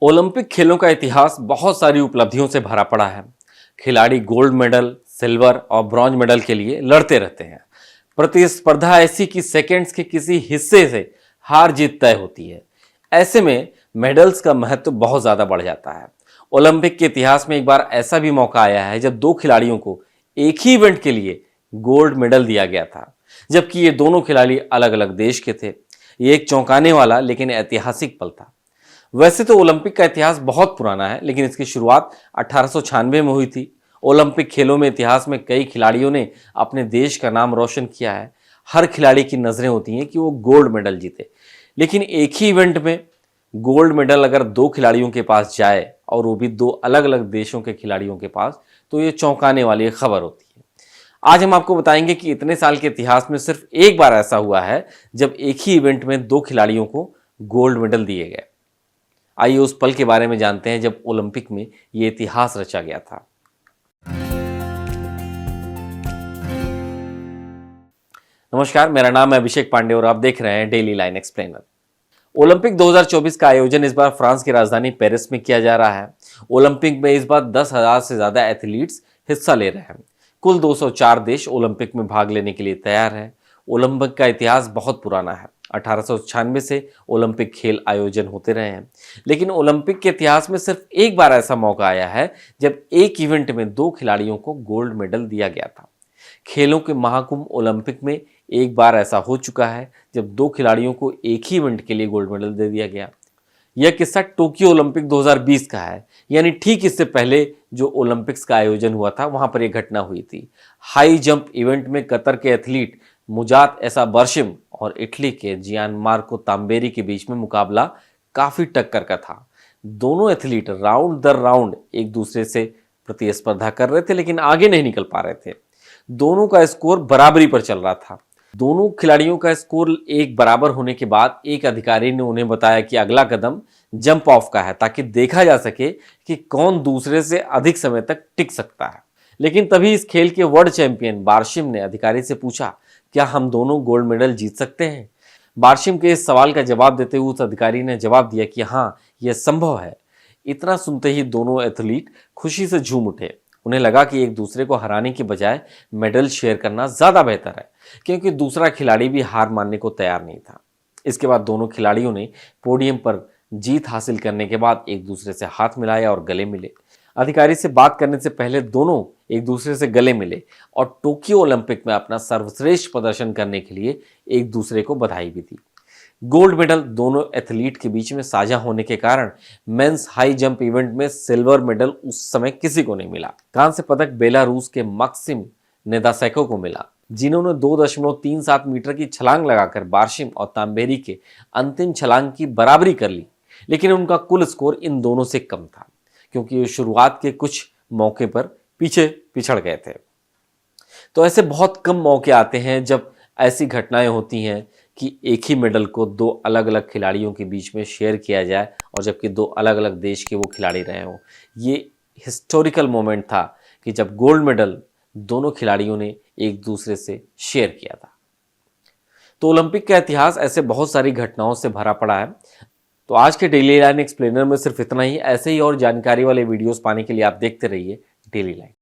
Olympic खेलों का इतिहास बहुत सारी उपलब्धियों से भरा पड़ा है। खिलाड़ी गोल्ड मेडल, सिल्वर और ब्रॉन्ज मेडल के लिए लड़ते रहते हैं। प्रतिस्पर्धा ऐसी कि सेकंड्स के किसी हिस्से से हार जीत तय होती है। ऐसे में मेडल्स का महत्व बहुत ज्यादा बढ़ जाता है। ओलंपिक के इतिहास में एक बार ऐसा भी मौका आया है जब दो खिलाड़ियों को एक ही इवेंट के लिए गोल्ड मेडल दिया गया था, जबकि ये दोनों खिलाड़ी अलग अलग देश के थे। ये एक चौंकाने वाला लेकिन ऐतिहासिक पल था। वैसे तो ओलंपिक का इतिहास बहुत पुराना है, लेकिन इसकी शुरुआत 1896 में हुई थी। ओलंपिक खेलों में इतिहास में कई खिलाड़ियों ने अपने देश का नाम रोशन किया है। हर खिलाड़ी की नजरें होती हैं कि वो गोल्ड मेडल जीते, लेकिन एक ही इवेंट में गोल्ड मेडल अगर दो खिलाड़ियों के पास जाए और वो भी दो अलग अलग देशों के खिलाड़ियों के पास, तो ये चौंकाने वाली खबर होती है। आज हम आपको बताएंगे कि इतने साल के इतिहास में सिर्फ एक बार ऐसा हुआ है जब एक ही इवेंट में दो खिलाड़ियों को गोल्ड मेडल दिए गए। आइए उस पल के बारे में जानते हैं जब ओलंपिक में यह इतिहास रचा गया था। नमस्कार, मेरा नाम है अभिषेक पांडे और आप देख रहे हैं डेली लाइन एक्सप्लेनर। ओलंपिक 2024 का आयोजन इस बार फ्रांस की राजधानी पेरिस में किया जा रहा है। ओलंपिक में इस बार 10,000 से ज्यादा एथलीट्स हिस्सा ले रहे हैं। कुल 204 देश ओलंपिक में भाग लेने के लिए तैयार हैं। ओलंपिक का इतिहास बहुत पुराना है। 1896 से ओलंपिक खेल आयोजन होते रहे हैं, लेकिन ओलंपिक के इतिहास में सिर्फ एक बार ऐसा मौका आया है जब एक इवेंट में दो खिलाड़ियों को गोल्ड मेडल दिया गया था। खेलों के महाकुंभ ओलंपिक में एक बार ऐसा हो चुका है जब दो खिलाड़ियों को एक ही इवेंट के लिए गोल्ड मेडल दे दिया गया। यह किस्सा टोक्यो ओलंपिक 2020 का है, यानी ठीक इससे पहले जो ओलंपिक्स का आयोजन हुआ था वहां पर यह घटना हुई थी। हाई जंप इवेंट में कतर के एथलीट मुजात ऐसा बर्शिम और इटली के जियानमार्को ताम्बेरी के बीच में मुकाबला काफी टक्कर का था। दोनों एथलीट राउंड दर राउंड एक दूसरे से प्रतिस्पर्धा कर रहे थे, लेकिन आगे नहीं निकल पा रहे थे। दोनों का स्कोर बराबरी पर चल रहा था। दोनों खिलाड़ियों का स्कोर एक बराबर होने के बाद एक अधिकारी ने उन्हें बताया कि अगला कदम जंप ऑफ का है, ताकि देखा जा सके कि कौन दूसरे से अधिक समय तक टिक सकता है। लेकिन तभी इस खेल के वर्ल्ड चैंपियन बार्शिम ने अधिकारी से पूछा, क्या हम दोनों गोल्ड मेडल जीत सकते हैं? बार्शिम के इस सवाल का जवाब देते हुए उस अधिकारी ने जवाब दिया कि हाँ, यह संभव है। इतना सुनते ही दोनों एथलीट खुशी से झूम उठे। उन्हें लगा कि एक दूसरे को हराने के बजाय मेडल शेयर करना ज्यादा बेहतर है, क्योंकि दूसरा खिलाड़ी भी हार मानने को तैयार नहीं था। इसके बाद दोनों खिलाड़ियों ने पोडियम पर जीत हासिल करने के बाद एक दूसरे से हाथ मिलाया और गले मिले। अधिकारी से बात करने से पहले दोनों एक दूसरे से गले मिले और टोक्यो ओलंपिक में अपना सर्वश्रेष्ठ प्रदर्शन करने के लिए एक दूसरे को बधाई भी दी। गोल्ड मेडल दोनों एथलीट के बीच में साझा होने के कारण मेंस हाई जंप इवेंट में सिल्वर मेडल उस समय किसी को नहीं मिला। कांस्य पदक बेलारूस के मक्सिम नेदासेको को मिला, जिन्होंने 2.37 मीटर की छलांग लगाकर बार्शिम और ताम्बेरी के अंतिम छलांग की बराबरी कर ली। लेकिन उनका कुल स्कोर इन दोनों से कम था, क्योंकि वो शुरुआत के कुछ मौके पर पीछे पिछड़ गए थे। तो ऐसे बहुत कम मौके आते हैं जब ऐसी घटनाएं होती हैं कि एक ही मेडल को दो अलग अलग खिलाड़ियों के बीच में शेयर किया जाए, और जबकि दो अलग अलग देश के वो खिलाड़ी रहे हों। ये हिस्टोरिकल मोमेंट था कि जब गोल्ड मेडल दोनों खिलाड़ियों ने एक दूसरे से शेयर किया था। तो ओलंपिक का इतिहास ऐसे बहुत सारी घटनाओं से भरा पड़ा है। तो आज के डेली लाइन एक्सप्लेनर में सिर्फ इतना ही। ऐसे ही और जानकारी वाले वीडियोस पाने के लिए आप देखते रहिए डेली लाइन।